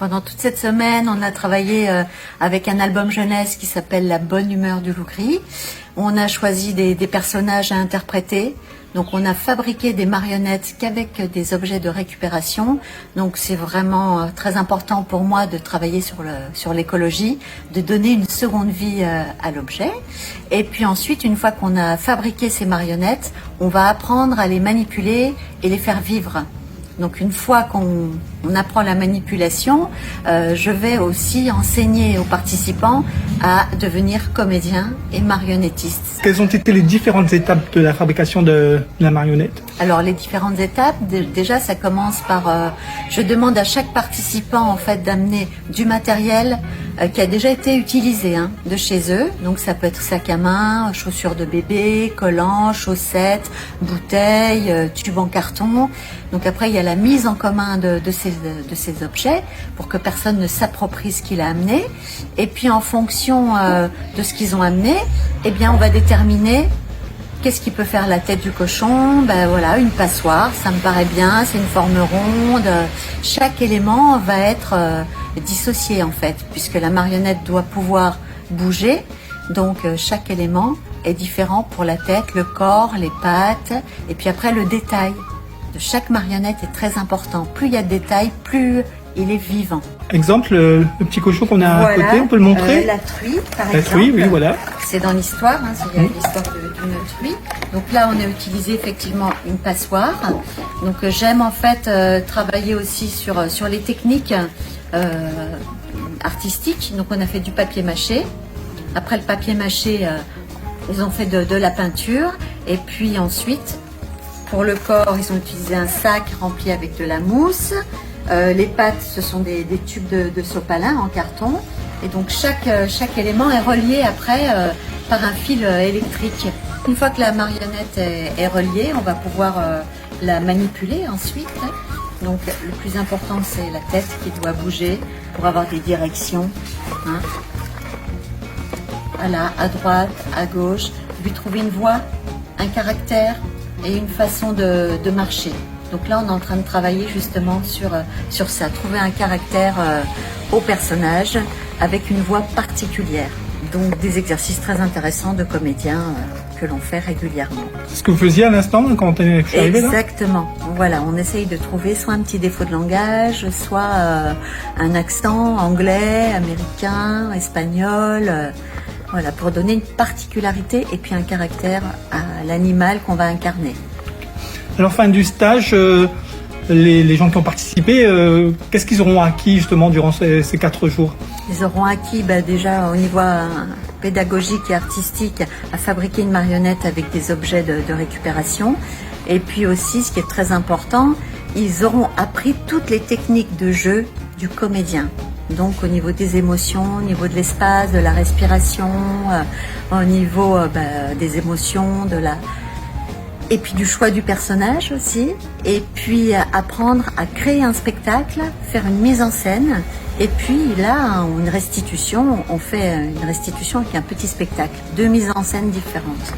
pendant toute cette semaine, on a travaillé avec un album jeunesse qui s'appelle La bonne humeur du loup gris. On a choisi des personnages à interpréter. Donc on a fabriqué des marionnettes qu'avec des objets de récupération. Donc c'est vraiment très important pour moi de travailler sur l'écologie, de donner une seconde vie à l'objet. Et puis ensuite, une fois qu'on a fabriqué ces marionnettes, on va apprendre à les manipuler et les faire vivre. Donc une fois qu'on apprend la manipulation, je vais aussi enseigner aux participants à devenir comédiens et marionnettistes. Quelles ont été les différentes étapes de la fabrication de la marionnette? Alors les différentes étapes, déjà ça commence par, je demande à chaque participant en fait d'amener du matériel qui a déjà été utilisé de chez eux. Donc ça peut être sac à main, chaussures de bébé, collants, chaussettes, bouteilles, tubes en carton. Donc après il y a la mise en commun de ces objets pour que personne ne s'approprie ce qu'il a amené. Et puis en fonction de ce qu'ils ont amené, eh bien on va déterminer qu'est-ce qui peut faire la tête du cochon. Ben voilà, une passoire, ça me paraît bien, c'est une forme ronde. Chaque élément va être dissocié en fait, puisque la marionnette doit pouvoir bouger. Donc chaque élément est différent pour la tête, le corps, les pattes, et puis après le détail de chaque marionnette est très important. Plus il y a de détails, plus il est vivant. Exemple, le petit cochon qu'on a à côté, on peut le montrer? La truie, par exemple. La truie, oui, voilà. C'est dans l'histoire, il y a l'histoire d'une truie. Donc là, on a utilisé effectivement une passoire. Donc j'aime en fait travailler aussi sur les techniques artistiques. Donc on a fait du papier mâché. Après le papier mâché, ils ont fait de la peinture. Et puis ensuite, pour le corps, ils ont utilisé un sac rempli avec de la mousse. Les pattes, ce sont des tubes de sopalin en carton. Et donc chaque élément est relié après par un fil électrique. Une fois que la marionnette est reliée, on va pouvoir la manipuler ensuite. Donc le plus important, c'est la tête qui doit bouger pour avoir des directions. Voilà, à droite, à gauche, lui trouver une voix, un caractère et une façon de marcher. Donc là, on est en train de travailler justement sur ça, trouver un caractère au personnage avec une voix particulière. Donc des exercices très intéressants de comédiens que l'on fait régulièrement. C'est ce que vous faisiez à l'instant quand je suis arrivé là? Exactement. Voilà, on essaye de trouver soit un petit défaut de langage, soit un accent anglais, américain, espagnol, voilà, pour donner une particularité et puis un caractère à l'animal qu'on va incarner. Alors, fin du stage, les gens qui ont participé, qu'est-ce qu'ils auront acquis justement durant ces 4 jours? Ils auront acquis déjà au niveau pédagogique et artistique à fabriquer une marionnette avec des objets de récupération. Et puis aussi, ce qui est très important, ils auront appris toutes les techniques de jeu du comédien. Donc au niveau des émotions, au niveau de l'espace, de la respiration, au niveau des émotions, et puis du choix du personnage aussi, et puis apprendre à créer un spectacle, faire une mise en scène, et puis là, une restitution, on fait une restitution avec un petit spectacle, 2 mises en scène différentes.